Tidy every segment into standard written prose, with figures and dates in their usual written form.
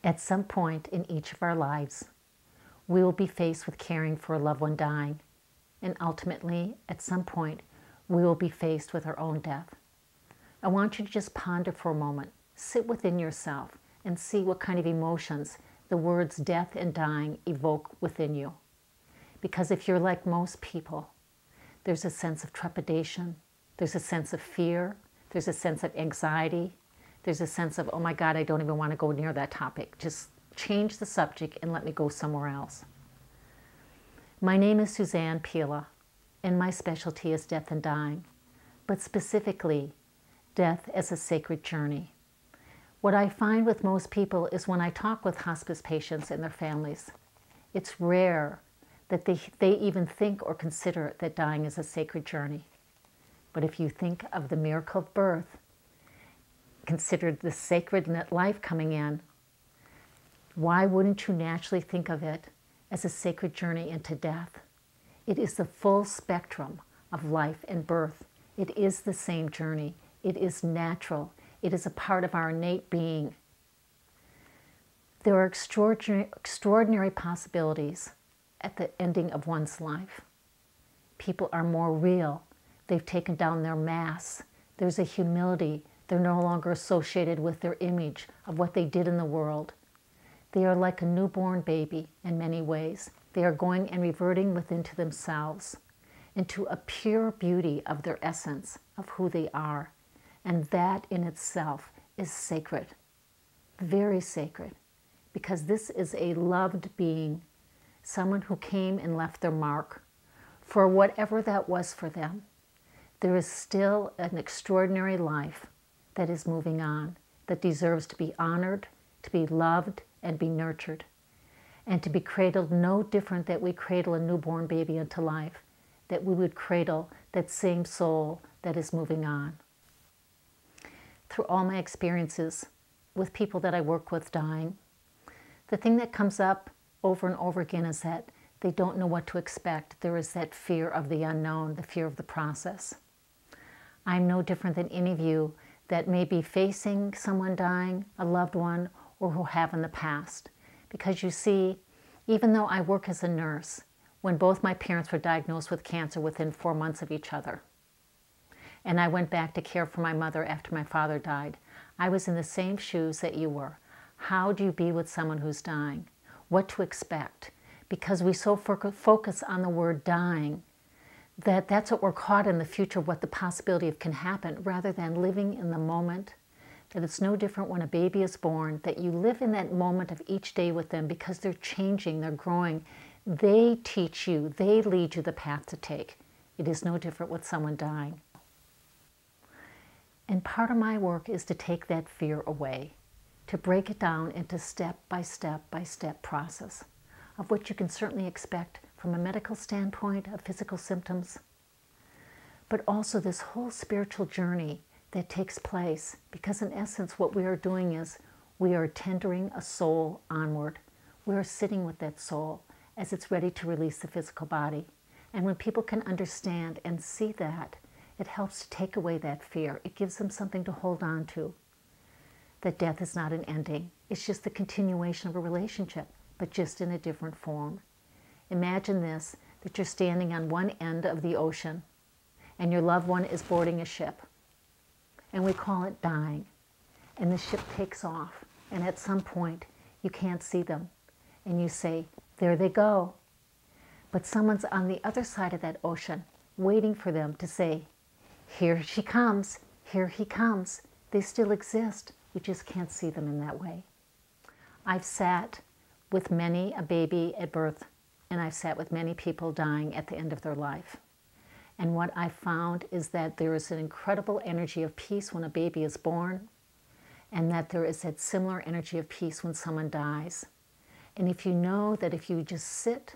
At some point in each of our lives, we will be faced with caring for a loved one dying, and ultimately, at some point, we will be faced with our own death. I want you to just ponder for a moment, sit within yourself, and see what kind of emotions the words death and dying evoke within you. Because if you're like most people, there's a sense of trepidation, there's a sense of fear, there's a sense of anxiety, there's a sense of, oh my God, I don't even want to go near that topic. Just change the subject and let me go somewhere else. My name is Suzane Piela, and my specialty is death and dying, but specifically, death as a sacred journey. What I find with most people is when I talk with hospice patients and their families, it's rare that they even think or consider that dying is a sacred journey. But if you think of the miracle of birth, consider the sacred life coming in, why wouldn't you naturally think of it as a sacred journey into death? It is the full spectrum of life and birth. It is the same journey. It is natural. It is a part of our innate being. There are extraordinary possibilities at the ending of one's life. People are more real. They've taken down their masks. There's a humility. They're no longer associated with their image of what they did in the world. They are like a newborn baby in many ways. They are going and reverting within to themselves, into a pure beauty of their essence, of who they are. And that in itself is sacred, very sacred, because this is a loved being, someone who came and left their mark for whatever that was for them. There is still an extraordinary life that is moving on, that deserves to be honored, to be loved, and be nurtured, and to be cradled no different that we cradle a newborn baby into life, that we would cradle that same soul that is moving on. Through all my experiences with people that I work with dying, the thing that comes up over and over again is that they don't know what to expect. There is that fear of the unknown, the fear of the process. I'm no different than any of you that may be facing someone dying, a loved one, or who have in the past. Because you see, even though I work as a nurse, when both my parents were diagnosed with cancer within 4 months of each other, and I went back to care for my mother after my father died, I was in the same shoes that you were. How do you be with someone who's dying? What to expect? Because we so focus on the word dying, that's what we're caught in the future, what the possibility of can happen, rather than living in the moment. That it's no different when a baby is born, that you live in that moment of each day with them because they're changing, they're growing. They teach you, they lead you the path to take. It is no different with someone dying. And part of my work is to take that fear away, to break it down into step by step process of what you can certainly expect from a medical standpoint of physical symptoms, but also this whole spiritual journey that takes place, because in essence what we are doing is we are tendering a soul onward. We are sitting with that soul as it's ready to release the physical body. And when people can understand and see that, it helps to take away that fear. It gives them something to hold on to. That death is not an ending. It's just the continuation of a relationship, but just in a different form. Imagine this, that you're standing on one end of the ocean and your loved one is boarding a ship. And we call it dying. And the ship takes off, and at some point you can't see them. And you say, there they go. But someone's on the other side of that ocean waiting for them to say, here she comes, here he comes. They still exist. We just can't see them in that way. I've sat with many a baby at birth, and I've sat with many people dying at the end of their life. And what I found is that there is an incredible energy of peace when a baby is born, and that there is that similar energy of peace when someone dies. And if you know that if you just sit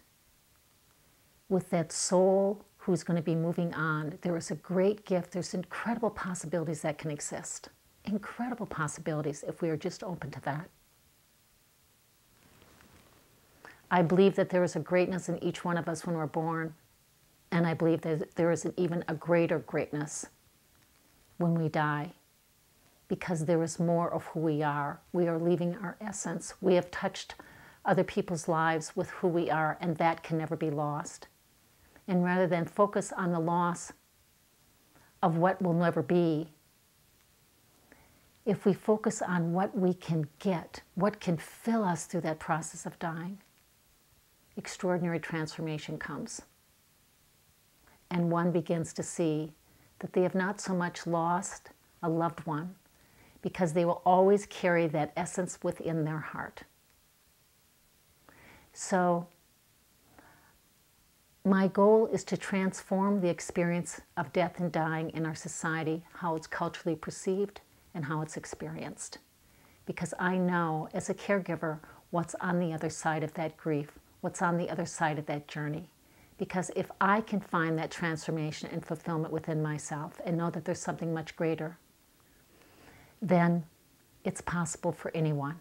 with that soul who's going to be moving on, there is a great gift. There's incredible possibilities that can exist. Incredible possibilities if we are just open to that. I believe that there is a greatness in each one of us when we're born. And I believe that there is even a greater greatness when we die. because there is more of who we are. We are leaving our essence. We have touched other people's lives with who we are, and that can never be lost. And rather than focus on the loss of what will never be, if we focus on what we can get, what can fill us through that process of dying, extraordinary transformation comes. And one begins to see that they have not so much lost a loved one, because they will always carry that essence within their heart. So my goal is to transform the experience of death and dying in our society, how it's culturally perceived and how it's experienced. Because I know as a caregiver what's on the other side of that grief, what's on the other side of that journey. Because if I can find that transformation and fulfillment within myself and know that there's something much greater, then it's possible for anyone.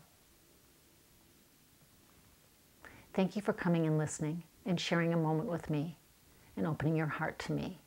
Thank you for coming and listening and sharing a moment with me and opening your heart to me.